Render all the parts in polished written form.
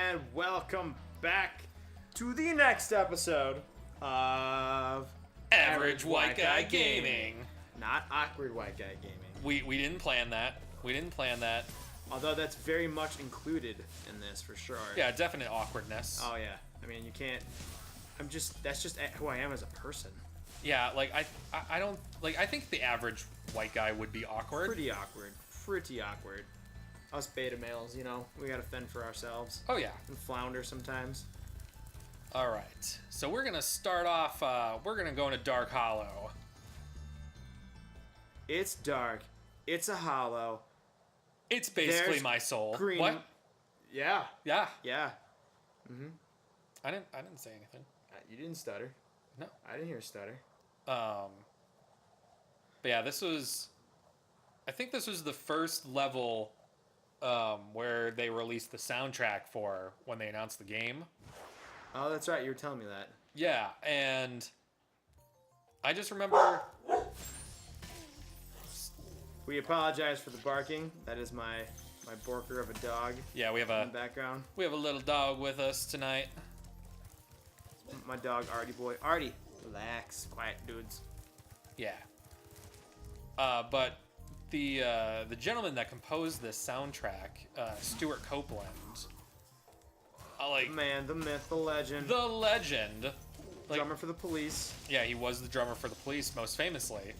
and welcome back to the next episode of Average White Guy Gaming. Not Awkward White Guy Gaming. We didn't plan that. We didn't plan that. Although that's very much included in this for sure. Yeah, definite awkwardness. Oh yeah. I mean, you can't. That's just who I am as a person. Yeah, like I don't like. I think the average white guy would be awkward. Pretty awkward. Pretty awkward. Us beta males, you know, we gotta fend for ourselves. Oh yeah. And flounder sometimes. All right. So we're gonna start off. We're gonna go into Dark Hollow. It's dark. It's a hollow. It's basically There's my soul. green. What? Yeah. Yeah. Yeah. I didn't say anything. You didn't stutter. No. I didn't hear a stutter. But yeah, this was. I think this was the first level where they released the soundtrack for when they announced the game. Oh, that's right. You were telling me that. Yeah, and I just remember. We apologize for the barking. That is my borker of a dog Yeah, we have in the a background. little dog with us tonight. My dog, Artie boy. Artie, relax. Quiet, dudes. Yeah. But the gentleman that composed this soundtrack, Stuart Copeland, The man, the myth, the legend. the legend. Like, Drummer for the Police. yeah, he was the drummer for the Police, most famously.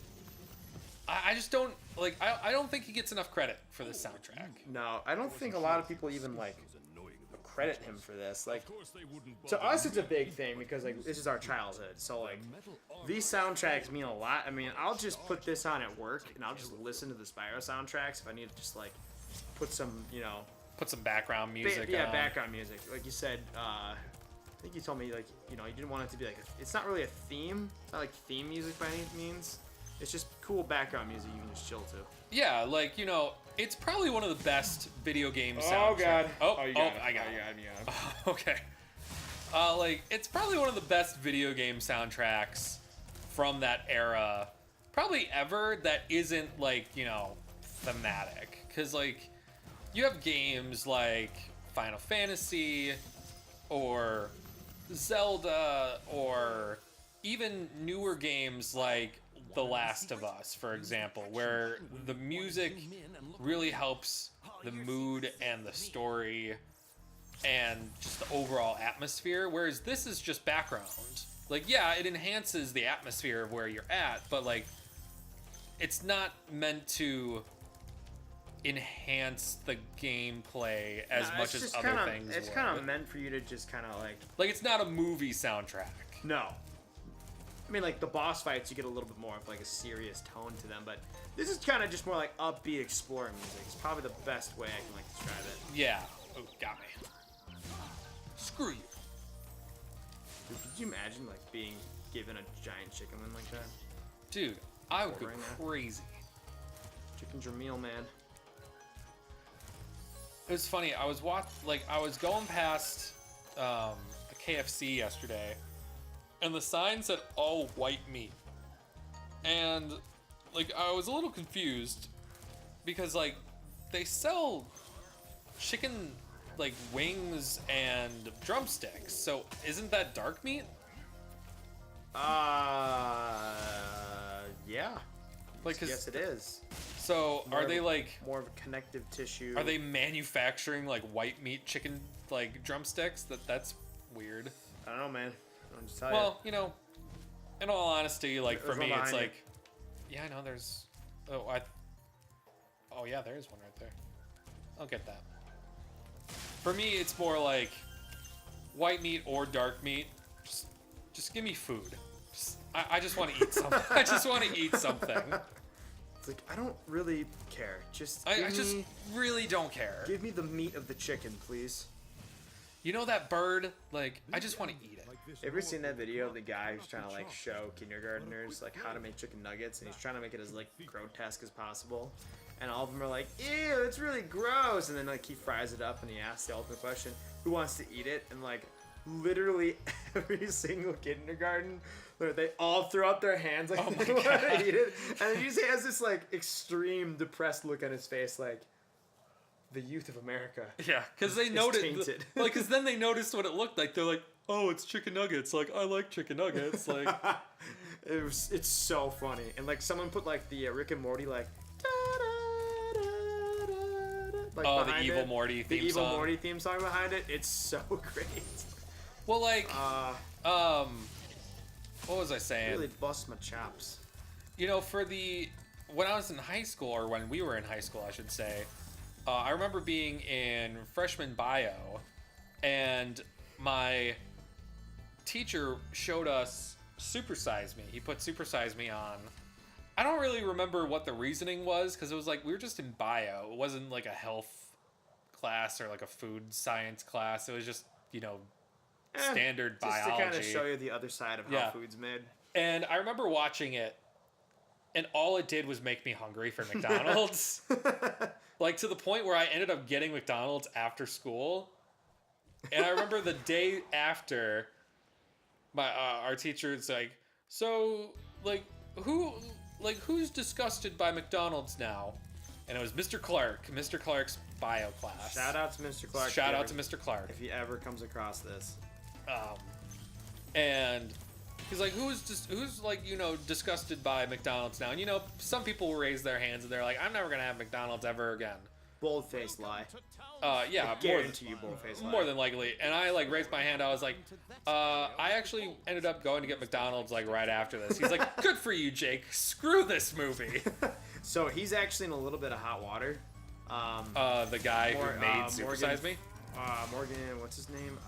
I just don't like. I don't think he gets enough credit for this soundtrack. No, I don't think a lot of people even credit him for this. Like, to us, it's a big thing because this is our childhood. So these soundtracks mean a lot. I mean, I'll just put this on at work and I'll just listen to the Spyro soundtracks if I need to just put some Put some background music. yeah, on. background music. Like you said, I think you told me you didn't want it to be it's not really a theme. It's not like theme music by any means. It's just cool background music you can just chill to. Yeah, it's probably one of the best video game soundtracks. Oh god. I got it. Okay. It's probably one of the best video game soundtracks from that era, probably ever, that isn't thematic. Because you have games like Final Fantasy or Zelda or even newer games like The Last of Us, for example, where the music really helps the mood and the story and just the overall atmosphere, whereas this is just background. Yeah, it enhances the atmosphere of where you're at, but it's not meant to enhance the gameplay as much as other things It's would. kind of meant for you to just kind of it's not a movie soundtrack. No. I mean, the boss fights, you get a little bit more of a serious tone to them, but this is kind of just more upbeat exploring music. It's probably the best way I can describe it. Yeah. Oh, got me. Screw you. Dude, could you imagine being given a giant chicken wing like that? Dude, I would go Right now. crazy. Chicken's your meal, man. It was funny. I was going past a KFC yesterday, and the sign said all white meat, and I was a little confused because they sell chicken wings and drumsticks. So isn't that dark meat? Yeah. Yes, it is. So are they more of a connective tissue? Are they manufacturing white meat chicken drumsticks? That's weird. I don't know, man. I'm just telling Well, in all honesty, for There's me, one it's behind yeah, I know there's. Oh yeah, there is one right there. I'll get that. For me, it's more white meat or dark meat. Just give me food. I just want to eat something. I just want to eat something. It's I don't really care. I just really don't care. Give me the meat of the chicken, please. You know that bird? I just want to eat it. Ever seen that video of the guy who's trying to show kindergartners how to make chicken nuggets, and he's trying to make it as grotesque as possible, and all of them are ew, it's really gross, and then he fries it up and he asks the ultimate question, who wants to eat it? And literally every single kindergarten, they all throw up their hands they want to eat it, and he just has this extreme depressed look on his face the youth of America. Yeah, because they It's noticed, tainted. like, because then they noticed what it looked like. They're like, "Oh, it's chicken nuggets. Like, I like chicken nuggets." Like, It's so funny, and like someone put like the Rick and Morty like. Like oh, the behind Evil it. Morty theme The Evil song. Morty theme song behind it. It's so great. Well, like, what was I saying? Really bust my chops. You know, when I was in high school, or when we were in high school, I should say, I remember being in freshman bio, and my teacher showed us Super Size Me. He put Super Size Me on. I don't really remember what the reasoning was, because it was like we were just in bio. It wasn't like a health class or like a food science class. It was just, standard biology. Just to kind of show you the other side of how food's made. And I remember watching it, and all it did was make me hungry for McDonald's. Like, to the point where I ended up getting McDonald's after school. And I remember the day after, our teacher's like, "So, who's disgusted by McDonald's now?" And it was Mr. Clark, Mr. Clark's bio class. Shout out to Mr. Clark. Shout out to Mr. Clark. If he ever comes across this. And he's like, who's disgusted by McDonald's now? And some people will raise their hands and they're like, "I'm never gonna have McDonald's ever again." Bold-faced lie. Yeah, Guarantee you bold-faced lie. more than likely. And I raised my hand. I was like, I actually ended up going to get McDonald's right after this. He's like, "Good for you, Jake. Screw this movie." So he's actually in a little bit of hot water. The guy who made Super Size Me. Morgan, what's his name?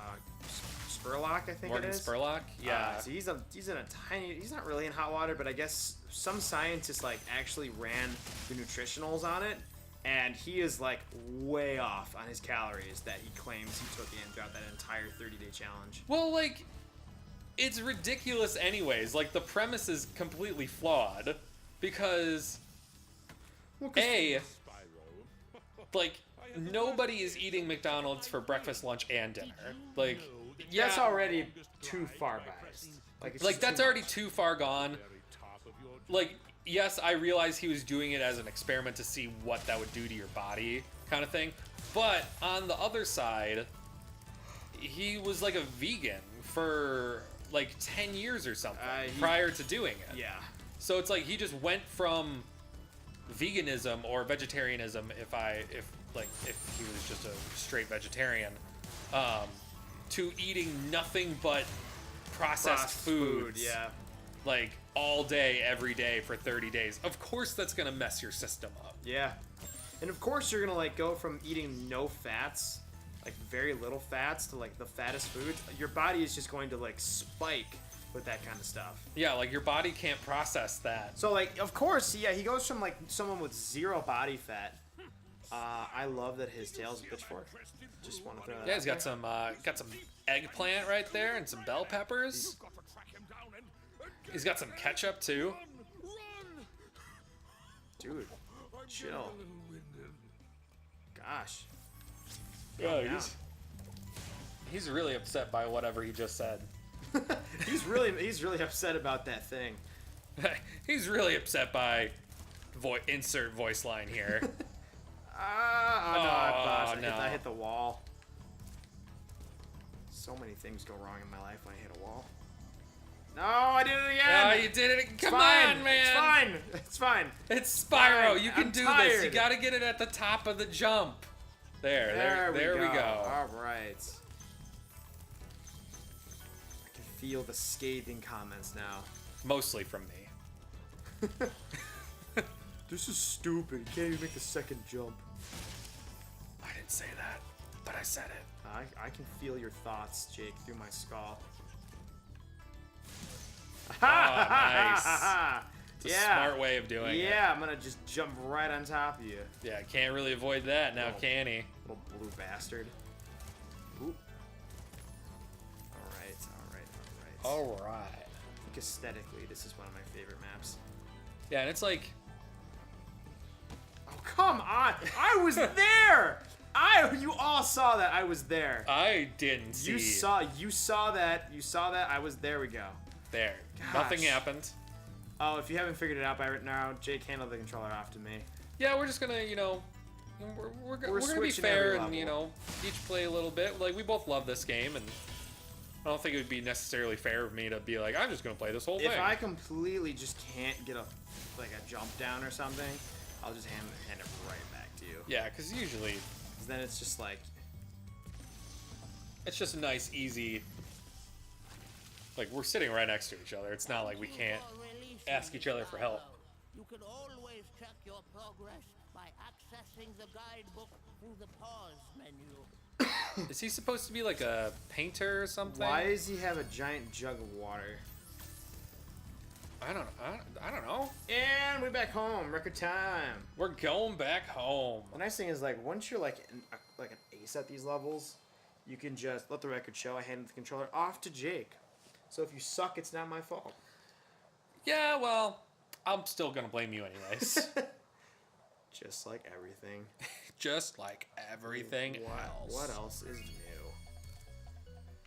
Spurlock, I think Morgan it is. Spurlock. Yeah. So he's in a tiny. He's not really in hot water, but I guess some scientists actually ran the nutritionals on it, and he is way off on his calories that he claims he took in throughout that entire 30-day challenge. Well, it's ridiculous anyways. The premise is completely flawed because nobody is eating McDonald's for breakfast, lunch, and dinner. That's already too far biased. That's already too far gone. Yes, I realize he was doing it as an experiment to see what that would do to your body, kind of thing. But on the other side, he was a vegan for 10 years or something prior to doing it. Yeah. So it's he just went from veganism or vegetarianism, if he was just a straight vegetarian, to eating nothing but processed foods. Yeah. All day, every day for 30 days. Of course that's going to mess your system up. Yeah. And of course you're going to go from eating no fats, very little fats, to the fattest foods. Your body is just going to spike with that kind of stuff. Yeah, your body can't process that. So of course, yeah, he goes from someone with zero body fat. I love that his tail's a pitchfork. Just want to throw that. Yeah, he's got some eggplant right there and some bell peppers. He's got some ketchup too. Dude, chill. Gosh. Yeah, he's really upset by whatever he just said. he's really upset about that thing. He's really upset by insert voice line here. I hit the wall. So many things go wrong in my life when I hit a wall. No, I did it again! Oh, you did it! Come on, man! It's fine! It's fine! It's Spyro! Fine. You can do this! You gotta get it at the top of the jump! There we go. Alright. I can feel the scathing comments now. Mostly from me. This is stupid. You can't even make the second jump. I didn't say that, but I said it. I can feel your thoughts, Jake, through my skull. Oh, nice. It's a smart way of doing it. Yeah, I'm gonna just jump right on top of you. Yeah, can't really avoid that now, can he? Little blue bastard. Ooh. Alright. Alright. I think aesthetically, this is one of my favorite maps. Yeah, and it's Oh, come on! I was there! You all saw that I was there. I didn't see. You saw that. I was there. We go. There. Gosh. Nothing happened. Oh, if you haven't figured it out by right now, Jake handled the controller off to me. Yeah, we're just gonna, we're gonna be switching fair every and, you level. know, each play a little bit. Like, we both love this game, and I don't think it would be necessarily fair of me to be like, I'm just gonna play this whole thing. If I completely just can't get a jump down or something, I'll just hand it right back to you. Yeah, because usually 'Cause then it's just like, it's just a nice, easy. Like, we're sitting right next to each other. It's not like we can't ask each other for help. You can always check your progress by accessing the guidebook through the pause menu. Is he supposed to be like a painter or something? why does he have a giant jug of water? I don't know. And we're back home, record time. We're going back home. The nice thing is, like, once you're like an ace at these levels, you can just let the record show. I handed the controller off to Jake. So if you suck, it's not my fault. Yeah, well, I'm still gonna blame you anyways. Just like everything. Just like everything else. What else is new?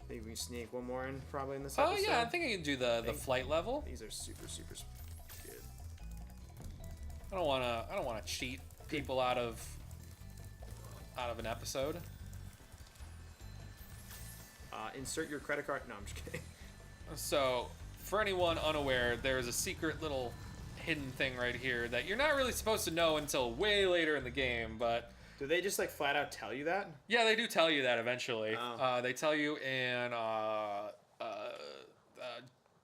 Maybe we can sneak one more in, probably in this Oh episode. yeah, I think I can do the flight level. These are super good. I don't wanna cheat people out of an episode. Insert your credit card. No, I'm just kidding. So, for anyone unaware, there is a secret little hidden thing right here that you're not really supposed to know until way later in the game, but Do they just like flat out tell you that? yeah, they do tell you that eventually. Oh. They tell you in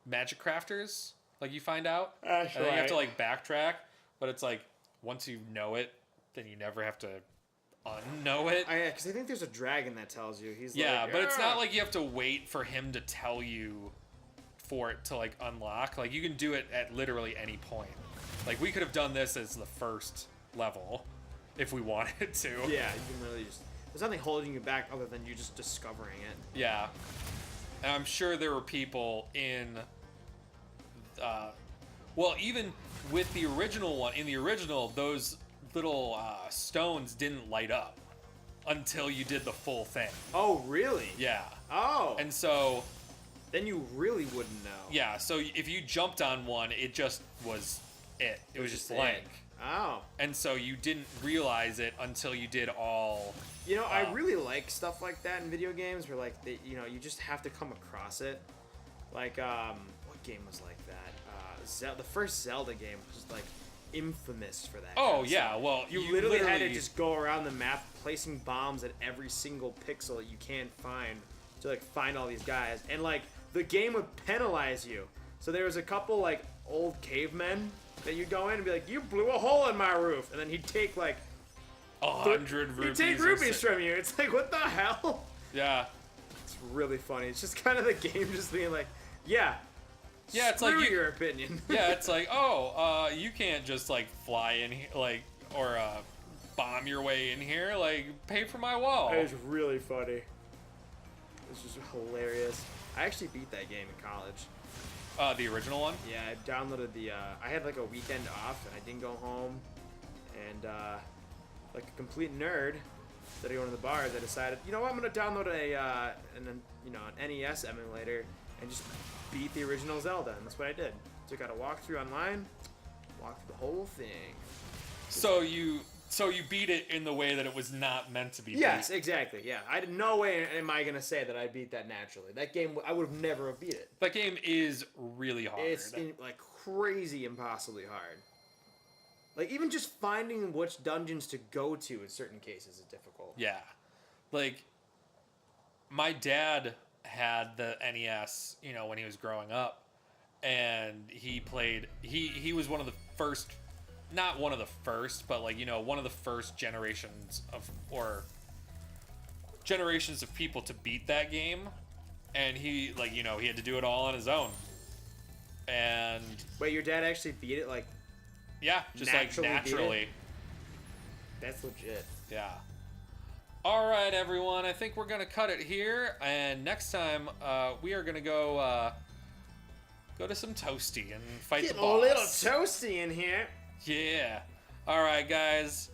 Magic Crafters, like you find out, That's and then you have to right. like backtrack, but it's like once you know it, then you never have to unknow it. Because I think there's a dragon that tells you. He's Yeah, like, but it's "Ah." not like you have to wait for him to tell you for it to like unlock. Like you can do it at literally any point. Like we could have done this as the first level if we wanted to. Yeah, you can really just. There's nothing holding you back other than you just discovering it. Yeah. And I'm sure there were people in well, even with the original one, in the original, those little stones didn't light up until you did the full thing. Oh, really? Yeah. Oh. And so then you really wouldn't know. yeah, so if you jumped on one, it just was it. It was just blank. Oh. And so you didn't realize it until you did all. You know, I really like stuff like that in video games where, like, you know, you just have to come across it. Like, what game was like that? The first Zelda game was, like, infamous for that. Oh, kind of yeah, stuff. well, You literally had to just go around the map placing bombs at every single pixel that you can find to, like, find all these guys. And, like, the game would penalize you. So there was a couple, like, old cavemen that you'd go in and be like, you blew a hole in my roof. And then he'd take, like, 100 he'd rupees. take or rupees so- from you. It's like, what the hell? Yeah. It's really funny. It's just kind of the game just being like, yeah. Yeah, it's like screw you- your opinion. Yeah, it's like, oh, you can't just like fly in here, like, or bomb your way in here. Like, pay for my wall. It was really funny. It's just hilarious. I actually beat that game in college. The original one. Yeah, I downloaded the. I had like a weekend off, and I didn't go home, and like a complete nerd, instead of going to the bars, I decided, you know what, I'm gonna download an NES emulator and just beat the original Zelda, and that's what I did. Took out a walkthrough online, walked through the whole thing. So you beat it in the way that it was not meant to be. Yes, beat. exactly. Yeah, I had no way am I gonna say that I beat that naturally. That game, I would have never have beat it. That game is really hard. It's like crazy, impossibly hard. Like even just finding which dungeons to go to in certain cases is difficult. Yeah, like my dad had the NES, you know, when he was growing up, and he played. He was one of the first. Not one of the first, but like, you know, one of the first generations of people to beat that game, and he, like, you know, he had to do it all on his own. And Wait, your dad actually beat it? Like, yeah, just Naturally beat like naturally. that's legit. Yeah. All right, everyone. I think we're gonna cut it here, and next time we are gonna go to some Toasty and fight Getting the a boss. little toasty in here. Yeah. All right, guys.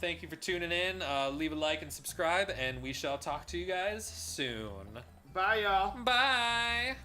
Thank you for tuning in. Leave a like and subscribe, and we shall talk to you guys soon. Bye, y'all. Bye.